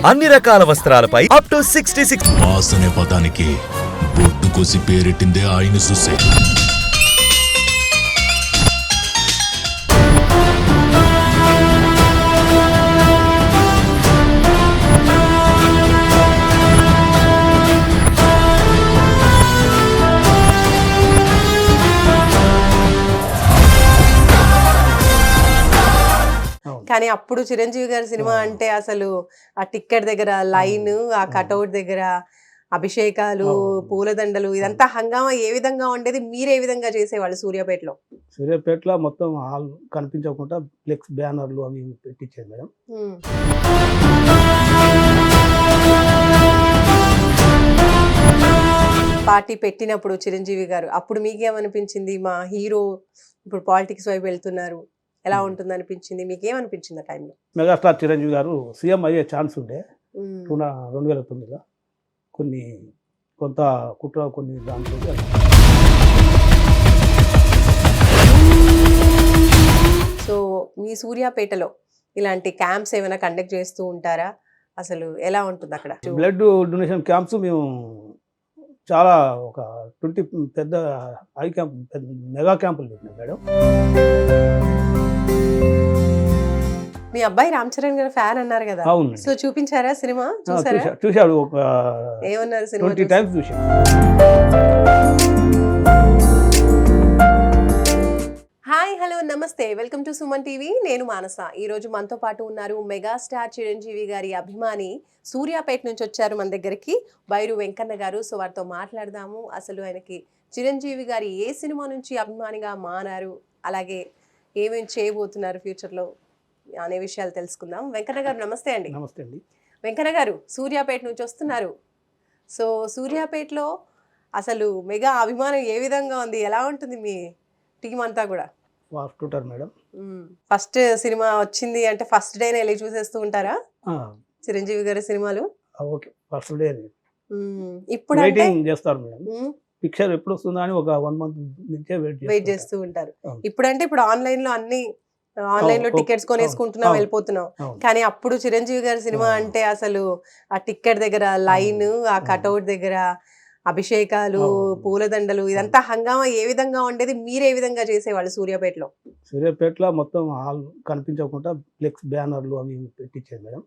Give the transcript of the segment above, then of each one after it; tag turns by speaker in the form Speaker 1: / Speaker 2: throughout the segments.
Speaker 1: అన్ని రకాల వస్త్రాలపై up to 66
Speaker 2: boss అనే పదానికి బొట్టు కోసి పేరెట్టిందే ఆయన చూసే.
Speaker 3: కానీ అప్పుడు చిరంజీవి గారి సినిమా అంటే అసలు ఆ టిక్కెట్ దగ్గర లైన్, ఆ కటౌట్ దగ్గర అభిషేకాలు, పూలదండలు, ఇదంతా హంగామా ఏ విధంగా ఉండేది? మీరు ఏ విధంగా చేసేవాళ్ళు సూర్యాపేటలో?
Speaker 4: సూర్యాపేటలో మొత్తం హాల్ కనిపించకుండా ఫ్లెక్స్ బ్యానర్లు అవి పెట్టించేది మేడం.
Speaker 3: పార్టీ పెట్టినప్పుడు చిరంజీవి గారు అప్పుడు మీకేమనిపించింది? మా హీరో ఇప్పుడు పాలిటిక్స్ వైపు వెళ్తున్నారు, ఎలా ఉంటుంది అనిపించింది? మీకేమనిపించింది ఆ టైంలో?
Speaker 4: మెగాస్టార్ చిరంజీవి గారు సీఎం అయ్యే ఛాన్స్ ఉండే 2009లో. కొంత కుట్ర కొన్ని దాంట్లో
Speaker 3: సో మీ సూర్యాపేటలో ఇలాంటి క్యాంప్స్ ఏమైనా కండక్ట్ చేస్తూ ఉంటారా? అసలు ఎలా ఉంటుంది అక్కడ?
Speaker 4: బ్లడ్ డొనేషన్ క్యాంప్స్ మేము చాలా ఒక 20 పెద్ద హై క్యాంప్, మెగా క్యాంపులు పెట్టినాం మేడం.
Speaker 3: మీ అబ్బాయి రామ్ చరణ్ గారి ఫ్యాన్ అన్నారు కదా,
Speaker 4: అవును.
Speaker 3: సో చూపించారా సినిమా? చూసారా?
Speaker 4: చూశాడు, ఒక
Speaker 3: ఏమన్నారు సినిమా?
Speaker 4: 20 టైమ్స్ చూశాడు.
Speaker 3: హాయ్, హలో, నమస్తే, వెల్కమ్ టు సుమన్ టీవీ. నేను మానస. ఈరోజు మనతో పాటు ఉన్నారు మెగాస్టార్ చిరంజీవి గారి అభిమాని, సూర్యాపేట నుంచి వచ్చారు మన దగ్గరికి, బైరు వెంకన్న గారు. సో వారితో మాట్లాడదాము. అసలు ఆయనకి చిరంజీవి గారి ఏ సినిమా నుంచి అభిమానిగా మారారు, అలాగే ఏమేమి చేయబోతున్నారు ఫ్యూచర్లో అనే విషయాలు తెలుసుకుందాం. వెంకన్న గారు నమస్తే అండి.
Speaker 4: నమస్తే అండి.
Speaker 3: వెంకన్న గారు సూర్యాపేట నుంచి వస్తున్నారు. సో సూర్యాపేటలో అసలు మెగా అభిమానం ఏ విధంగా ఉంది? ఎలా ఉంటుంది మీ టీం అంతా కూడా?
Speaker 4: ఫాస్ట్ ఉంటారు మేడం.
Speaker 3: ఫస్ట్ సినిమా వచ్చింది అంటే ఫస్ట్ డేనే వెళ్ళి చూసేస్తూ ఉంటారా చిరంజీవి గారి సినిమాలు?
Speaker 4: ఓకే, ఫస్ట్ డే
Speaker 3: ఇప్పుడు
Speaker 4: వెయిటింగ్ చేస్తారు మేడం. పిక్చర్ ఎప్పుడు వస్తుందా అని ఒక 1 month నుంచే వెయిట్
Speaker 3: చేస్తూ ఉంటారు. ఇప్పుడంటే ఇప్పుడు ఆన్లైన్ లో అన్ని ఆన్లైన్ లో టికెట్స్ కొనేసుకుంటున్నాం, వెళ్ళిపోతున్నాం. కానీ అప్పుడు చిరంజీవి గారి సినిమా అంటే అసలు ఆ టిక్కెట్ దగ్గర లైన్, ఆ కటౌట్ దగ్గర అభిషేకాలు, పూలదండలు, ఇదంతా హంగామా ఏ విధంగా ఉండేది? మీరు ఏ విధంగా చేసేవాళ్ళు సూర్యాపేటలో?
Speaker 4: సూర్యాపేటలో మొత్తం హాల్ కనిపించకుండా ఫ్లెక్స్ బ్యానర్లు అవి పెట్టించేది మేడం.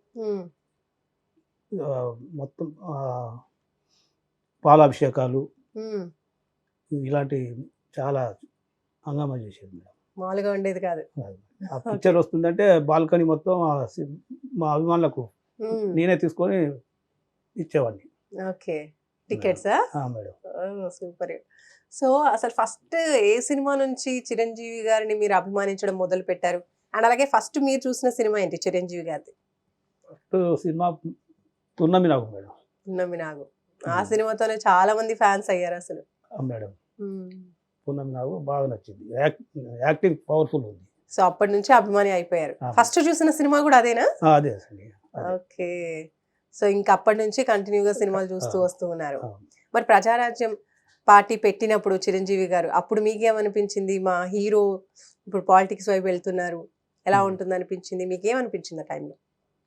Speaker 4: మొత్తం పాలాభిషేకాలు ఇలాంటి చాలా హంగామా చేసేది మేడం.
Speaker 3: మామూలుగా ఉండేది కాదు.
Speaker 4: ఆ పిక్చర్ వస్తుందంటే బాల్కనీ మొత్తం మా అభిమానులకు నేనే తీసుకొని ఇచ్చేవాడిని.
Speaker 3: ఓకే, టికెట్సా
Speaker 4: మేడం?
Speaker 3: సూపర్. సో అసలు ఫస్ట్ ఏ సినిమా నుంచి చిరంజీవి గారిని మీరు అభిమానించడం మొదలు పెట్టారు? అండ్ అలాగే ఫస్ట్ మీరు చూసిన సినిమా ఏంటి చిరంజీవి గారిది?
Speaker 4: ఫస్ట్ సినిమా పున్నమి నాగు మేడం.
Speaker 3: పున్నమి నాగు. ఆ సినిమాతోనే చాలా మంది ఫ్యాన్స్ అయ్యారు అసలు
Speaker 4: మేడం. పున్నమి నాగు బాగా నచ్చింది, యాక్టింగ్ పవర్ఫుల్ ఉంది.
Speaker 3: సో అప్పటి నుంచి అభిమాని అయిపోయారు. ఫస్ట్ చూసిన సినిమా కూడా అదేనా?
Speaker 4: అదే.
Speaker 3: ఓకే. సో ఇంకా అప్పటి నుంచి కంటిన్యూగా సినిమాలు చూస్తూ వస్తూ ఉన్నారు. మరి ప్రజారాజ్యం పార్టీ పెట్టినప్పుడు చిరంజీవి గారు అప్పుడు మీకేమనిపించింది? మా హీరో ఇప్పుడు పాలిటిక్స్ వైపు వెళ్తున్నారు, ఎలా ఉంటుంది అనిపించింది? మీకేమనిపించింది ఆ టైంలో?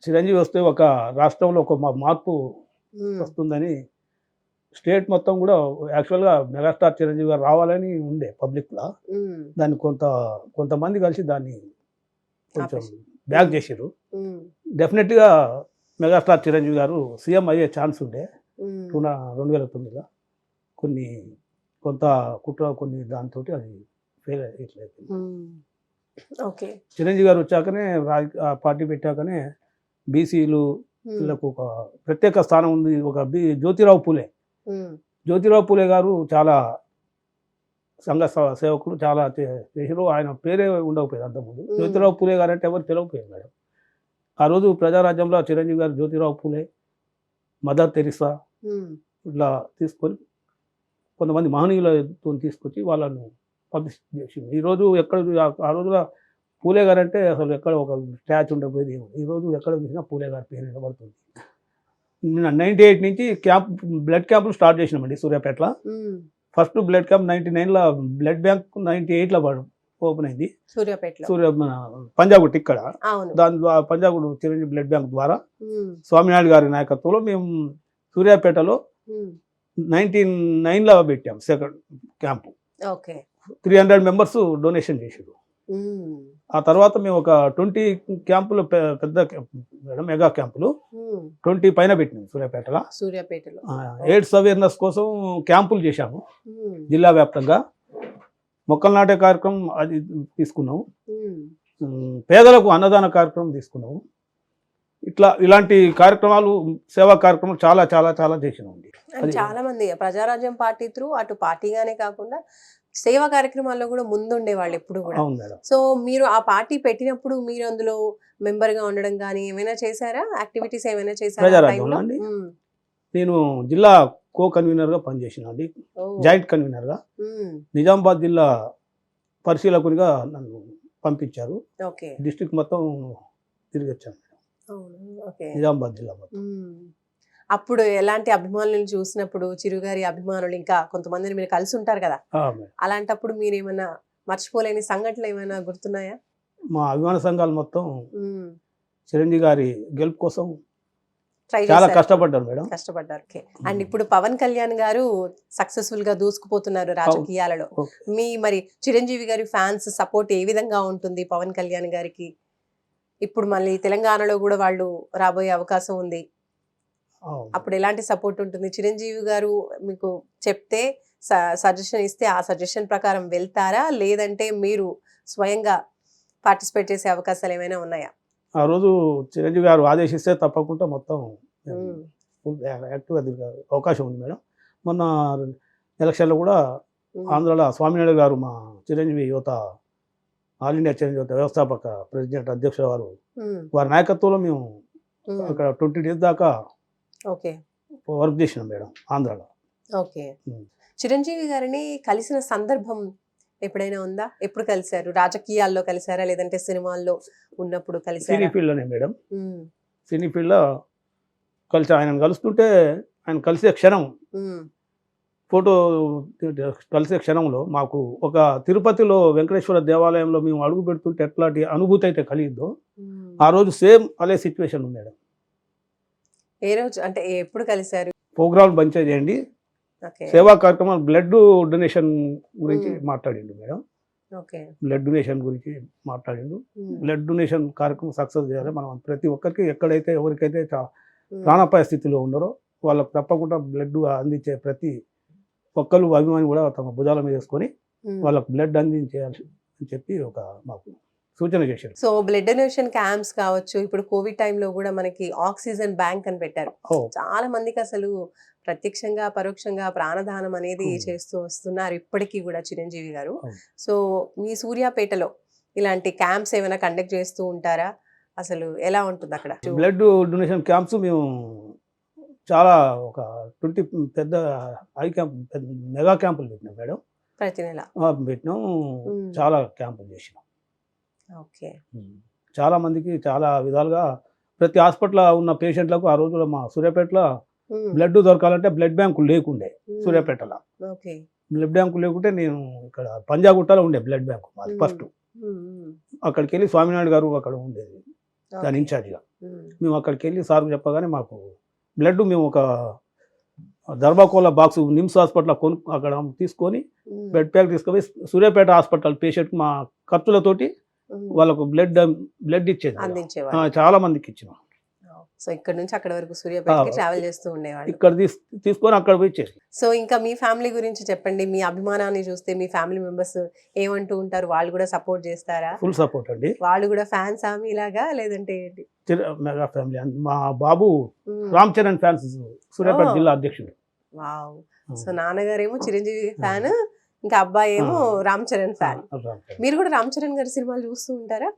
Speaker 4: చిరంజీవి వస్తే ఒక రాష్ట్రంలో ఒక మార్పు వస్తుందని, స్టేట్ మొత్తం కూడా యాక్చువల్గా మెగాస్టార్ చిరంజీవి గారు రావాలని ఉండే పబ్లిక్లో. దాన్ని కొంతమంది కలిసి దాన్ని కొంచెం బ్యాక్ చేసారు. డెఫినెట్గా మెగాస్టార్ చిరంజీవి గారు సీఎం అయ్యే ఛాన్స్ ఉండే 2009లో. కొంత కుట్ర కొన్ని దాంతో అది ఫెయిల్ అయ్యట్లేదు.
Speaker 3: ఓకే.
Speaker 4: చిరంజీవి గారు వచ్చాకనే పార్టీ పెట్టాకనే బీసీలు వీళ్ళకు ఒక ప్రత్యేక స్థానం ఉంది. ఒక జ్యోతిరావు పూలే గారు చాలా సంఘ సేవకులు, చాలా చేసారు. ఆయన పేరే ఉండకపోయేది అంతకుముందు. జ్యోతిరావు పూలే గారు అంటే ఎవరు తెలియకపోయారు మేడం. ఆ రోజు ప్రజారాజ్యంలో చిరంజీవి గారు జ్యోతిరావు పూలే, మదర్ తెరిసా ఇట్లా తీసుకొని కొంతమంది మహనీయులతో తీసుకొచ్చి వాళ్ళను పబ్లిష్ చేసింది. ఈరోజు ఎక్కడ ఆ రోజున పూలే గారు అంటే అసలు ఎక్కడ ఒక స్టాచ్యూ ఉండకపోయేది. ఈరోజు ఎక్కడ చూసినా పూలే గారి పేరు నిలబడుతుంది. 98 నుంచి బ్లడ్ క్యాంపులు స్టార్ట్ చేసినామండి సూర్యాపేటలో. ఫస్ట్ బ్లడ్ క్యాంప్ 99లో, బ్లడ్ బ్యాంక్ 98లో ఓపెన్ అయింది
Speaker 3: సూర్యాపేటలో
Speaker 4: మన పంజాగుట్ట ఇక్కడ.
Speaker 3: అవును.
Speaker 4: దాని ద్వారా పంజాగుట్ట చిరంజీవి బ్లడ్ బ్యాంక్ ద్వారా
Speaker 3: ఉమ్,
Speaker 4: స్వామినాయుడు గారి నాయకత్వంలో మేము సూర్యాపేటలో
Speaker 3: ఉమ్,
Speaker 4: 1999లో పెట్టాం second camp.
Speaker 3: Okay.
Speaker 4: 300 members donation చేసారు.
Speaker 3: ఉమ్,
Speaker 4: ఆ తర్వాత మేము ఒక 20 క్యాంపులు పెద్ద మేడం మెగా క్యాంపులు
Speaker 3: ఉమ్,
Speaker 4: 20 పైన పెట్టినాం సూర్యాపేటలో.
Speaker 3: సూర్యాపేటలో
Speaker 4: ఎయిడ్స్ అవేర్నెస్ కోసం క్యాంపులు చేశాము
Speaker 3: ఉమ్,
Speaker 4: జిల్లా వ్యాప్తంగా. మొక్కలు నాటే కార్యక్రమం అది తీసుకున్నాము.
Speaker 3: ఉమ్,
Speaker 4: పేదలకు అన్నదాన కార్యక్రమం తీసుకున్నాము. ఇలాంటి కార్యక్రమాలు సేవా కార్యక్రమాలు చాలా చాలా చాలా చేసినామండి.
Speaker 3: అండ్ చాలా మంది ప్రజారాజ్యం పార్టీ త్రూ అటు పార్టీగానే కాకుండా సేవా కార్యక్రమాల్లో కూడా ముందుండేవాళ్ళు ఎప్పుడు కూడా.
Speaker 4: అవును మేడం.
Speaker 3: సో మీరు ఆ పార్టీ పెట్టినప్పుడు మీరు అందులో మెంబర్ గా ఉండడం కానీ ఏమైనా చేశారా? యాక్టివిటీస్ ఏమైనా చేశారా ఆ
Speaker 4: ప్రజారాజ్యంలో
Speaker 3: టైంలో?
Speaker 4: అండి?
Speaker 3: ఉమ్,
Speaker 4: నేను జిల్లా కో కన్వీనర్గా పనిచేసిన అండి,
Speaker 3: ఓ,
Speaker 4: జాయింట్ కన్వీనర్గా.
Speaker 3: ఉమ్,
Speaker 4: నిజామాబాద్ జిల్లా పరిశీలకునిగా నన్ను పంపించారు.
Speaker 3: ఓకే.
Speaker 4: డిస్ట్రిక్ట్ మొత్తం తిరిగి వచ్చాను
Speaker 3: అవును, ఓకే.
Speaker 4: నిజామాబాద్ జిల్లా మొత్తం.
Speaker 3: ఉమ్. అప్పుడు ఎలాంటి అభిమానులను చూసినప్పుడు చిరుగారి అభిమానులు ఇంకా కొంతమందిని మీరు కలిసి ఉంటారు కదా,
Speaker 4: మేడం.
Speaker 3: అలాంటప్పుడు మీరు ఏమైనా మర్చిపోలేని సంఘటనలు ఏమైనా గుర్తున్నాయా?
Speaker 4: మా అభిమాన సంఘాలు మొత్తం
Speaker 3: ఉమ్,
Speaker 4: చిరంజీవి గారి గెలుపు కోసం
Speaker 3: ట్రై
Speaker 4: చాలా
Speaker 3: చేశారు.
Speaker 4: కష్టపడ్డారు మేడం.
Speaker 3: కష్టపడ్డారు. ఓకే. అండ్ ఇప్పుడు పవన్ కళ్యాణ్ గారు సక్సెస్ఫుల్ గా దూసుకుపోతున్నారు రాజకీయాలలో.
Speaker 4: ఓకే.
Speaker 3: మరి చిరంజీవి గారి ఫ్యాన్స్ సపోర్ట్ ఏ విధంగా ఉంటుంది పవన్ కళ్యాణ్ గారికి? ఇప్పుడు మళ్ళీ తెలంగాణలో కూడా వాళ్ళు రాబోయే అవకాశం ఉంది.
Speaker 4: అవును.
Speaker 3: అప్పుడు ఎలాంటి సపోర్ట్ ఉంటుంది? చిరంజీవి గారు మీకు చెప్తే సజెషన్ ఇస్తే ఆ సజెషన్ ప్రకారం వెళ్తారా, లేదంటే మీరు స్వయంగా పార్టిసిపేట్ చేసే అవకాశాలు ఏమైనా ఉన్నాయా?
Speaker 4: ఆ రోజు చిరంజీవి గారు ఆదేశిస్తే తప్పకుండా మొత్తం
Speaker 3: ఉమ్,
Speaker 4: ఫుల్ యాక్టివ్గా తిరిగే అవకాశం ఉంది మేడం. మొన్న ఎలక్షన్లో కూడా
Speaker 3: ఉమ్,
Speaker 4: ఆంధ్రాలో స్వామినాయుడు గారు మా చిరంజీవి యువత ఆల్ ఇండియా చిరంజీవి యువత వ్యవస్థాపక ప్రెసిడెంట్ అధ్యక్షుల వారు
Speaker 3: ఉమ్,
Speaker 4: వారి నాయకత్వంలో మేము
Speaker 3: ఉమ్,
Speaker 4: అక్కడ 20 days దాకా
Speaker 3: ఓకే.
Speaker 4: వర్క్ చేసినాం మేడం ఆంధ్రాలో.
Speaker 3: ఓకే.
Speaker 4: ఉమ్.
Speaker 3: చిరంజీవి గారిని కలిసిన సందర్భం ఎప్పుడైనా ఉందా? ఎప్పుడు కలిశారు? రాజకీయాల్లో కలిసారా, లేదంటే సినిమాల్లో ఉన్నప్పుడు
Speaker 4: సినీ
Speaker 3: కలిసారా?
Speaker 4: ఫీల్డ్లోనే మేడం.
Speaker 3: ఉమ్,
Speaker 4: సినీ ఫీల్డ్లో ఆయనను కలుస్తుంటే ఆయన కలిసే క్షణం
Speaker 3: ఉమ్,
Speaker 4: ఫోటో కలిసే క్షణంలో మాకు ఒక తిరుపతిలో వెంకటేశ్వర దేవాలయంలో మేము అడుగు పెడుతుంటే ఎట్లాంటి అనుభూతి అయితే కలిగిందో
Speaker 3: ఉమ్.
Speaker 4: ఆ రోజు సేమ్ అదే సిచ్యువేషన్ ఉంది మేడం.
Speaker 3: ఏ రోజు అంటే ఎప్పుడు కలిశారు?
Speaker 4: ప్రోగ్రామ్ బంచ్ చేయండి,
Speaker 3: ఓకే.
Speaker 4: సేవా కార్యక్రమాలు బ్లడ్ డొనేషన్ గురించి మాట్లాడిండు మేడం.
Speaker 3: ఓకే.
Speaker 4: బ్లడ్ డొనేషన్ గురించి మాట్లాడిండు.
Speaker 3: ఉమ్,
Speaker 4: బ్లడ్ డొనేషన్ కార్యక్రమం సక్సెస్ చేయాలి. మనం ప్రతి ఒక్కరికి ఎక్కడైతే ఎవరికైతే
Speaker 3: ఉమ్,
Speaker 4: ప్రాణాపాయ స్థితిలో ఉన్నారో వాళ్ళకు తప్పకుండా బ్లడ్ అందించే ప్రతి ఒక్కరు అభిమాని కూడా తమ భుజాల మీద వేసుకొని
Speaker 3: ఉమ్.
Speaker 4: వాళ్ళకు బ్లడ్ అందించేయాలి అని చెప్పి ఒక మాకు సూచన చేశారు.
Speaker 3: సో బ్లడ్ డొనేషన్ క్యాంప్స్ కావచ్చు, ఇప్పుడు కోవిడ్ టైంలో కూడా మనకి ఆక్సిజన్ బ్యాంక్ అని పెట్టారు.
Speaker 4: ఓ,
Speaker 3: చాలా మందికి అసలు ప్రత్యక్షంగా పరోక్షంగా ప్రాణదానం అనేది
Speaker 4: అవును.
Speaker 3: చేస్తూ వస్తున్నారు ఇప్పటికీ కూడా చిరంజీవి గారు.
Speaker 4: అవును.
Speaker 3: సో మీ సూర్యాపేటలో ఇలాంటి క్యాంప్స్ ఏమైనా కండక్ట్ చేస్తూ ఉంటారా? అసలు ఎలా ఉంటుంది అక్కడ?
Speaker 4: బ్లడ్ డొనేషన్ క్యాంప్స్ మేము చాలా ఒక 20 పెద్ద హై క్యాంప్ మెగా క్యాంపులు పెట్టినాం మేడం.
Speaker 3: ప్రతి నెల
Speaker 4: పెట్టినాం.
Speaker 3: ఉమ్,
Speaker 4: చాలా క్యాంపులు చేసినాం.
Speaker 3: ఓకే.
Speaker 4: చాలా మందికి చాలా విధాలుగా ప్రతి హాస్పిటల్ ఉన్న పేషెంట్లకు ఆ రోజుల్లో మా సూర్యాపేటలో
Speaker 3: ఉమ్,
Speaker 4: బ్లడ్ దొరకాలంటే బ్లడ్ బ్యాంకు లేకుండే.
Speaker 3: ఉమ్,
Speaker 4: సూర్యాపేటలో
Speaker 3: ఓకే.
Speaker 4: బ్లడ్ బ్యాంకు లేకుంటే నేను ఇక్కడ పంజాగుట్టలో ఉండే బ్లడ్ బ్యాంకు మాది
Speaker 3: ఉమ్,
Speaker 4: ఫస్ట్.
Speaker 3: ఉమ్, ఉమ్,
Speaker 4: అక్కడికి వెళ్ళి స్వామినాయుడు గారు అక్కడ ఉండేది దాని
Speaker 3: ఓకే.
Speaker 4: ఇన్ఛార్జిగా.
Speaker 3: ఉమ్,
Speaker 4: మేము అక్కడికి వెళ్ళి సార్కు చెప్పగానే మాకు బ్లడ్ మేము ఒక ధర్మాకోల బాక్స్ నిమ్స్ హాస్పిటల్ అక్కడ తీసుకొని
Speaker 3: ఉమ్,
Speaker 4: బ్లడ్ ప్యాక్ తీసుకుపోయి సూర్యాపేట హాస్పిటల్ పేషెంట్ మా ఖర్చులతోటి
Speaker 3: ఉమ్,
Speaker 4: వాళ్ళకు బ్లడ్ ఇచ్చేది.
Speaker 3: అందించేవారు.
Speaker 4: చాలా మందికి ఇచ్చినాం.
Speaker 3: సో ఇక్కడ నుంచి అక్కడ వరకు సూర్యాపేటకి
Speaker 4: ఆ,
Speaker 3: ట్రావెల్ చేస్తూ ఉండేవాళ్ళు.
Speaker 4: ఇక్కడ తీసుకొని అక్కడ పోయి ఇచ్చేది.
Speaker 3: సో ఇంకా మీ ఫ్యామిలీ గురించి చెప్పండి. మీ అభిమానాన్ని చూస్తే మీ ఫ్యామిలీ మెంబర్స్ ఏమంటూ ఉంటారు? వాళ్ళు కూడా సపోర్ట్ చేస్తారా?
Speaker 4: ఫుల్ సపోర్ట్ అండి.
Speaker 3: వాళ్ళు కూడా ఫ్యాన్స్ ఆమె ఇలాగా, లేదంటే ఏంటి?
Speaker 4: Mega family. మా బాబు
Speaker 3: ఉమ్,
Speaker 4: రామ్ చరణ్ ఫ్యాన్స్ సూర్యాపేట
Speaker 3: ఓ.
Speaker 4: జిల్లా అధ్యక్షుడు.
Speaker 3: వావ్. సో నాన్నగారేమో చిరంజీవి ఫ్యాన్, ఇంకా అబ్బాయి ఏమో రామ్ చరణ్ ఫ్యాన్.
Speaker 4: రామ్ చరణ్.
Speaker 3: మీరు కూడా రామ్ చరణ్ గారి సినిమాలు చూస్తూ ఉంటారా?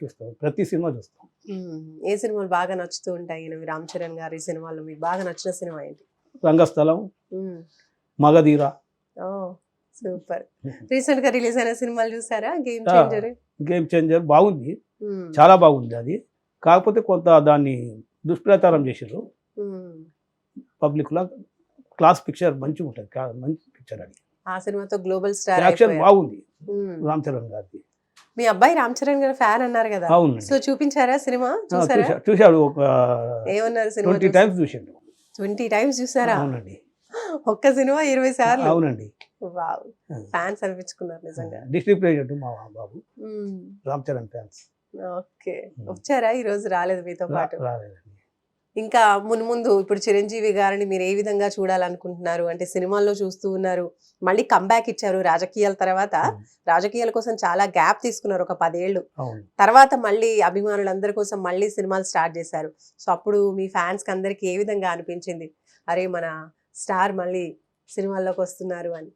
Speaker 4: చూస్తాం, ప్రతి సినిమా చూస్తాం.
Speaker 3: ఏ సినిమాలు బాగా నచ్చుతూ ఉంటాయి ఈయనవి? రామ్ చరణ్ గారి సినిమాల్లో మీకు బాగా నచ్చిన సినిమా ఏంటి?
Speaker 4: రంగస్థలం,
Speaker 3: ఉమ్,
Speaker 4: మగధీర.
Speaker 3: ఓ సూపర్. రీసెంట్ గా రిలీజ్ అయిన సినిమాలు చూసారా? గేమ్
Speaker 4: ఆ,
Speaker 3: చేంజర్.
Speaker 4: గేమ్ చేంజర్ బాగుంది, చాలా బాగుంది అది. కాకపోతే కొంత దాన్ని దుష్ప్రచారం చేసారు పబ్లిక్లో. క్లాస్ పిక్చర్ మంచిగా ఉంటుంది, మంచి పిక్చర్ అది.
Speaker 3: ఆ సినిమాతో గ్లోబల్ స్టార్
Speaker 4: యాక్షన్
Speaker 3: అయిపోయారు.
Speaker 4: బాగుంది
Speaker 3: ఉమ్.
Speaker 4: రామ్ చరణ్ గారికి.
Speaker 3: మీ అబ్బాయి రామ్ చరణ్ గారు ఫ్యాన్ అన్నారు కదా,
Speaker 4: అవునండి.
Speaker 3: సో చూపించారా సినిమా? చూసారా?
Speaker 4: చూశాడు ఒక
Speaker 3: ఏమన్నారు సినిమా?
Speaker 4: 20 టైమ్స్ చూసిండు.
Speaker 3: 20 టైమ్స్ చూసారా?
Speaker 4: అవునండి.
Speaker 3: ఒక్క సినిమా 20 సార్లు.
Speaker 4: అవునండి.
Speaker 3: వావ్, ఫ్యాన్స్ అనిపించుకున్నారు నిజంగా.
Speaker 4: డిస్ట్రిక్ట్ ప్రెసిడెంట్ మా బాబు
Speaker 3: ఉమ్.
Speaker 4: రామ్ చరణ్ ఫ్యాన్స్.
Speaker 3: ఓకే, వచ్చారా ఈ రోజు? రాలేదు మీతో పాటు?
Speaker 4: రాలేదండి.
Speaker 3: ఇంకా మున్ముందు ఇప్పుడు చిరంజీవి గారిని మీరు ఏ విధంగా చూడాలనుకుంటున్నారు? అంటే సినిమాల్లో చూస్తూ ఉన్నారు, మళ్ళీ కంబ్యాక్ ఇచ్చారు రాజకీయాల తర్వాత. రాజకీయాల కోసం చాలా గ్యాప్ తీసుకున్నారు, ఒక 10 ఏళ్ళు.
Speaker 4: అవును.
Speaker 3: తర్వాత మళ్ళీ అభిమానులందరి కోసం మళ్ళీ సినిమాలు స్టార్ట్ చేశారు. సో అప్పుడు మీ ఫ్యాన్స్ కి అందరికి ఏ విధంగా అనిపించింది, అరే మన స్టార్ మళ్ళీ సినిమాల్లోకి వస్తున్నారు అని?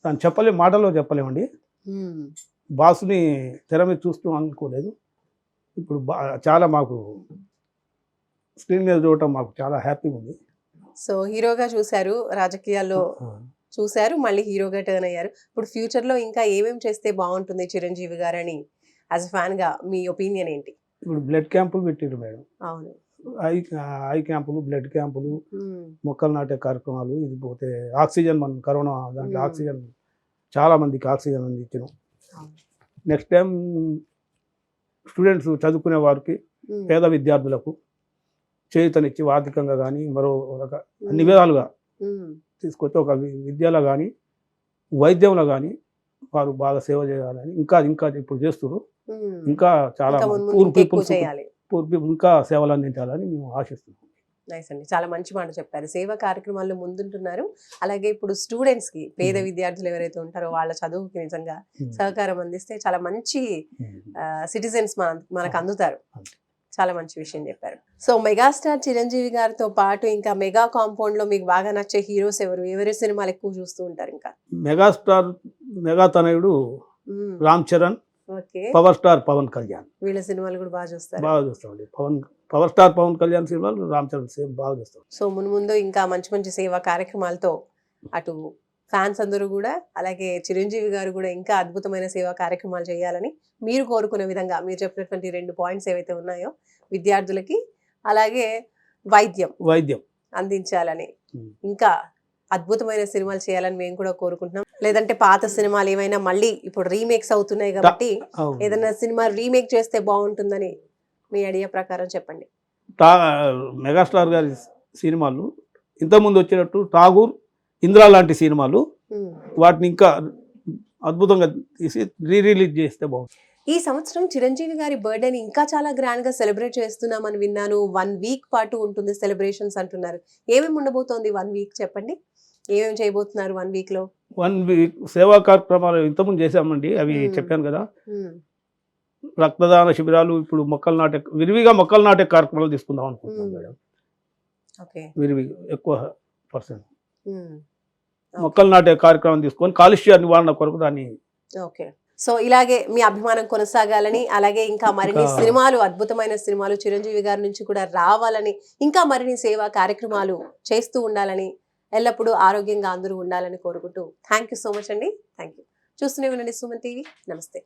Speaker 4: దాన్ని చెప్పలేము, మాటల్లో చెప్పలేమండి. బాసుని తెర మీద చూస్తూ అనుకోలేదు. ఇప్పుడు చాలా మాకు స్క్రీన్ మీద చూడటం మాకు చాలా హ్యాపీగా ఉంది.
Speaker 3: సో హీరోగా చూశారు, రాజకీయాల్లో చూశారు, మళ్ళీ హీరోగా టర్న్ అయ్యారు. ఇప్పుడు ఫ్యూచర్ లో ఇంకా ఏమేమి చేస్తే బాగుంటుంది చిరంజీవి గారని యాజ్ అ ఫ్యాన్ గా మీ ఒపీనియన్ ఏంటి?
Speaker 4: ఇప్పుడు బ్లడ్ క్యాంపులు పెట్టారు మేడం.
Speaker 3: అవును.
Speaker 4: ఐ క్యాంపులు, బ్లడ్ క్యాంపులు, మొక్కలు నాటే కార్యక్రమాలు. ఇది పోతే ఆక్సిజన్, మనం కరోనా దాంట్లో ఆక్సిజన్ చాలా మందికి ఆక్సిజన్ అందించినాం. నెక్స్ట్ టైం స్టూడెంట్స్ చదువుకునే వారికి, పేద విద్యార్థులకు చేయూతనిచ్చి ఆర్థికంగా కానీ మరో అన్ని విధాలుగా తీసుకొచ్చి ఒక విద్యలో కానీ వైద్యంలో కానీ వారు బాగా సేవ చేయాలని ఇంకా ఇప్పుడు చేస్తున్నారు. ఇంకా చాలా పూర్ పీపుల్స్ ఇంకా సేవలు అందించాలని మేము ఆశిస్తున్నాం.
Speaker 3: నైస్ అండి, చాలా మంచి మాట చెప్పారు. సేవా కార్యక్రమాల్లో ముందుంటున్నారు. అలాగే ఇప్పుడు స్టూడెంట్స్ కి, పేద విద్యార్థులు ఎవరైతే ఉంటారో వాళ్ళ చదువుకి నిజంగా సహకారం అందిస్తే చాలా మంచి సిటిజన్స్ మనకు అందుతారు. చాలా మంచి విషయం చెప్పారు. సో మెగాస్టార్ చిరంజీవి గారితో పాటు ఇంకా మెగా కాంపౌండ్ లో మీకు బాగా నచ్చే హీరోస్ ఎవరి సినిమాలు ఎక్కువ చూస్తూ ఉంటారు? ఇంకా
Speaker 4: మెగా తనయుడు రామ్ చరణ్, పవర్ స్టార్ పవన్ కళ్యాణ్,
Speaker 3: వీళ్ళ సినిమాలు కూడా బాగా చూస్తారు.
Speaker 4: బాగా చూస్తామండి. పవర్ స్టార్ పవన్ కళ్యాణ్ సినిమాలు రామ్ చరణ్ సేమ్ బాగా చూస్తాం.
Speaker 3: సో ముందు ఇంకా మంచి మంచి సేవా కార్యక్రమాలతో అటు ఫ్యాన్స్ అందరూ కూడా, అలాగే చిరంజీవి గారు కూడా ఇంకా అద్భుతమైన సేవా కార్యక్రమాలు చేయాలని మీరు కోరుకునే విధంగా మీరు చెప్పినటువంటి 2 పాయింట్స్ ఏవైతే ఉన్నాయో, విద్యార్థులకి అలాగే వైద్యం అందించాలని, ఇంకా అద్భుతమైన సినిమాలు చేయాలని మేము కూడా కోరుకుంటున్నాం. లేదంటే పాత సినిమాలు ఏమైనా మళ్ళీ ఇప్పుడు రీమేక్స్ అవుతున్నాయి కాబట్టి ఏదైనా సినిమా రీమేక్ చేస్తే బాగుంటుందని మీ ఐడియా ప్రకారం చెప్పండి.
Speaker 4: మెగాస్టార్ గారి సినిమాలు ఇంతకుముందు వచ్చినట్టు ఠాగూర్, ఇంద్రా లాంటి సినిమాలు వాటిని ఇంకా అద్భుతంగా తీసి రిలీజ్ చేస్తే బాగుంటుంది.
Speaker 3: ఈ సంవత్సరం చిరంజీవి గారి బర్త్డేని ఇంకా చాలా గ్రాండ్ గా సెలబ్రేట్ చేస్తున్నామని విన్నాను. 1 వీక్ పాటు ఉంటుంది సెలబ్రేషన్స్ అంటున్నారు. ఏమేమి ఉండబోతోంది 1 వీక్? చెప్పండి, ఏమేమి చేయబోతున్నారు 1 వీక్ లో? 1 వీక్
Speaker 4: సేవా కార్యక్రమాలు ఇంతకుముందు చేశామండి, అవి చెప్పాను కదా. రక్తదాన శిబిరాలు, ఇప్పుడు విరివిగా మొక్కలు నాటే కార్యక్రమాలు తీసుకుందాం అనుకుంటున్నాం మేడం. విరివిగా ఎక్కువ పర్సెంట్ మొక్కలు నాటే కార్యక్రమం తీసుకొని కాలుష్య నివారణ కొరకు దాన్ని.
Speaker 3: ఓకే, సో ఇలాగే మీ అభిమానం కొనసాగాలని, అలాగే ఇంకా మరిన్ని సినిమాలు, అద్భుతమైన సినిమాలు చిరంజీవి గారి నుంచి కూడా రావాలని, ఇంకా మరిన్ని సేవా కార్యక్రమాలు చేస్తూ ఉండాలని, ఎల్లప్పుడూ ఆరోగ్యంగా అందరూ ఉండాలని కోరుకుంటూ థ్యాంక్ యూ సో మచ్ అండి. Thank you. చూస్తూనే ఉండండి సుమన్ టీవీ. నమస్తే.